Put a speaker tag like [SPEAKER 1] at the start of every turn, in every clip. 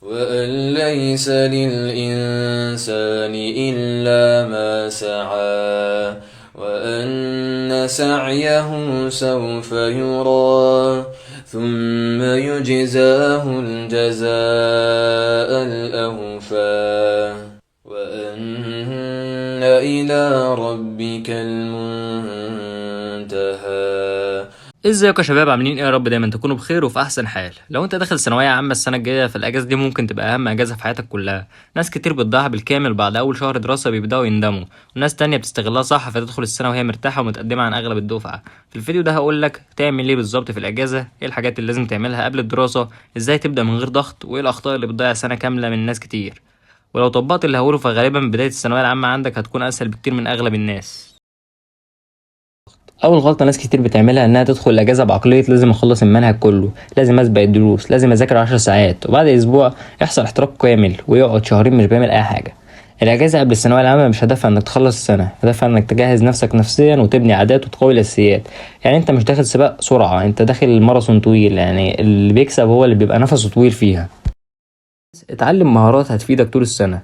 [SPEAKER 1] وأن ليس للإنسان إلا ما سعى وأن سعيه سوف يرى ثم يجزاه الجزاء الأوفى وأن إلى ربك المنتهى.
[SPEAKER 2] ازيكم يا شباب، عاملين ايه؟ يا رب دايما تكونوا بخير وفي احسن حال. لو انت داخل ثانويه عامه السنه الجايه، فالاجازه دي ممكن تبقى اهم اجازه في حياتك كلها. ناس كتير بتضيعها بالكامل بعد اول شهر دراسه بيبداوا يندموا، وناس تانية بتستغلها صح فتدخل السنه وهي مرتاحه ومتقدمه عن اغلب الدفعه. في الفيديو ده هقول لك تعمل ايه بالظبط في الاجازه، ايه الحاجات اللي لازم تعملها قبل الدراسه، ازاي تبدا من غير ضغط، وايه الاخطاء اللي بتضيع سنه كامله من ناس كتير. ولو طبقت اللي هقوله فغالبا بدايه الثانويه العامه عندك هتكون اسهل بكتير من اغلب الناس. اول غلطه ناس كتير بتعملها انها تدخل الاجازه بعقليه لازم اخلص المنهج كله، لازم اسبق الدروس، لازم اذاكر 10 ساعات، وبعد اسبوع يحصل احتراق كامل ويقعد شهرين مش بيعمل اي حاجه. الاجازه قبل الثانويه العامه مش هدفها انك تخلص السنه، هدفها انك تجهز نفسك نفسيا وتبني عادات وتقوي الاساسيات. يعني انت مش داخل سباق سرعه، انت داخل ماراثون طويل، يعني اللي بيكسب هو اللي بيبقى نفسه طويل فيها. اتعلم مهارات هتفيدك طول السنه.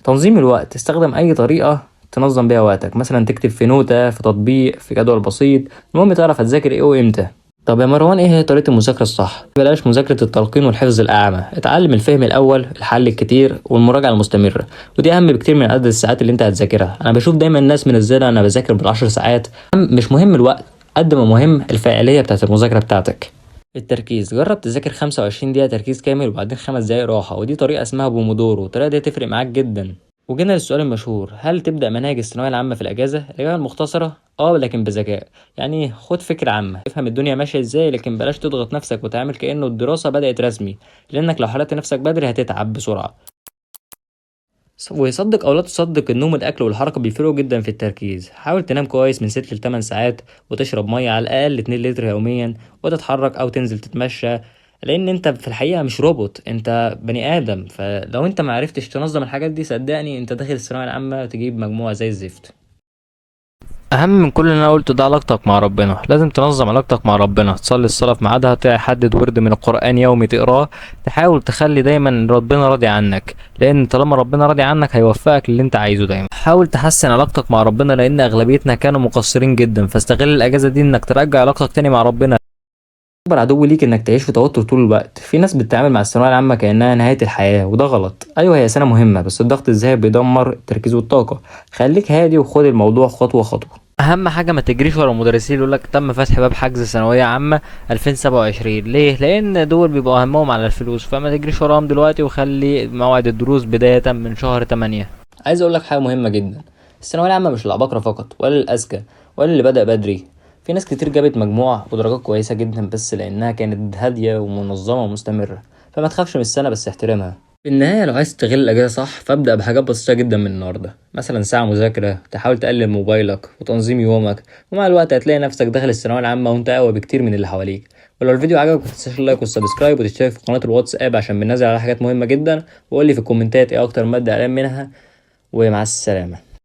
[SPEAKER 2] تنظيم الوقت، استخدم اي طريقه تنظم بيها وقتك، مثلا تكتب في نوتة، في تطبيق، في جدول بسيط. المهم تعرف هتذاكر ايه وامتى. طب يا مروان، ايه هي طريقة المذاكرة الصح؟ بلاش مذاكرة التلقين والحفظ الأعمى، اتعلم الفهم الأول، الحل الكتير، والمراجعة المستمرة، ودي أهم بكتير من عدد الساعات اللي أنت هتذاكرها. أنا بشوف دايما الناس منزلة أنا بذاكر بالعشر ساعات. مش مهم الوقت قد ما مهم الفاعلية بتاعت المذاكرة بتاعتك. التركيز، جرب تذاكر 25 دقيقة تركيز كامل وبعدين 5 دقايق راحة، ودي طريقة اسمها بومودورو. الطريقة دي هتفرق معاك جدا. وجينا للسؤال المشهور، هل تبدأ مناهج الثانوية العامة في الأجازة؟ الإجابة المختصرة لكن بذكاء. يعني خد فكرة عامة، افهم الدنيا ماشية ازاي، لكن بلاش تضغط نفسك وتعمل كأنه الدراسة بدأت رسمي، لأنك لو حرقت نفسك بدري هتتعب بسرعة. ويصدق او لا تصدق، النوم والاكل والحركه بيفرقوا جدا في التركيز. حاول تنام كويس من 6 ل 8 ساعات، وتشرب ميه على الاقل 2 لتر يوميا، وتتحرك او تنزل تتمشى، لان انت في الحقيقه مش روبوت، انت بني ادم. فلو انت معرفتش تنظم الحاجات دي صدقني انت داخل الثانويه العامه تجيب مجموعه زي الزفت. اهم من كل اللي انا قلته ده علاقتك مع ربنا. لازم تنظم علاقتك مع ربنا، تصلي الصلاه في ميعادها، تحدد ورد من القران يومي تقراه، تحاول تخلي دايما ربنا راضي عنك، لان طالما ربنا راضي عنك هيوفقك للي انت عايزه دايما. حاول تحسن علاقتك مع ربنا، لان اغلبيتنا كانوا مقصرين جدا، فاستغل الاجازه دي انك ترجع علاقتك تاني مع ربنا. اكبر عدو ليك انك تعيش في توتر طول الوقت. في ناس بتتعامل مع الثانويه العامه كانها نهايه الحياه، وده غلط. ايوه هي سنه مهمه، بس الضغط الزايد بيدمر التركيز والطاقه. خليك هادي وخد الموضوع خطوه خطوه. اهم حاجه ما تجريش ورا المدرسين اللي يقولك تم فتح باب حجز ثانويه عامه 2027. ليه؟ لان دول بيبقوا همهم على الفلوس، فما تجريش وراهم دلوقتي، وخلي موعد الدروس بدايه من شهر 8. عايز اقولك حاجه مهمه جدا، الثانويه العامه مش للعباقره فقط، ولا للاذكى، ولا اللي بدأ بدري. في ناس كتير جابت مجموعة ودرجات كويسة جدا بس لأنها كانت هادية ومنظمة ومستمرة. فما تخافش من السنة، بس احترمها. في النهاية لو عايز تستغل الأجازة صح، فابدأ بحاجات بسيطة جدا من النهاردة، مثلا ساعة مذاكرة، تحاول تقلل موبايلك وتنظيم يومك، ومع الوقت هتلاقي نفسك داخل الثانوية العامة وانت أقوى بكتير من اللي حواليك. ولو الفيديو عجبك متنساش اللايك والسبسكرايب وتشترك في قناة الواتساب عشان بننزل على حاجات مهمة جدا، وقولي في الكومنتات ايه أكتر مادة قلقان منها. ومع السلامة.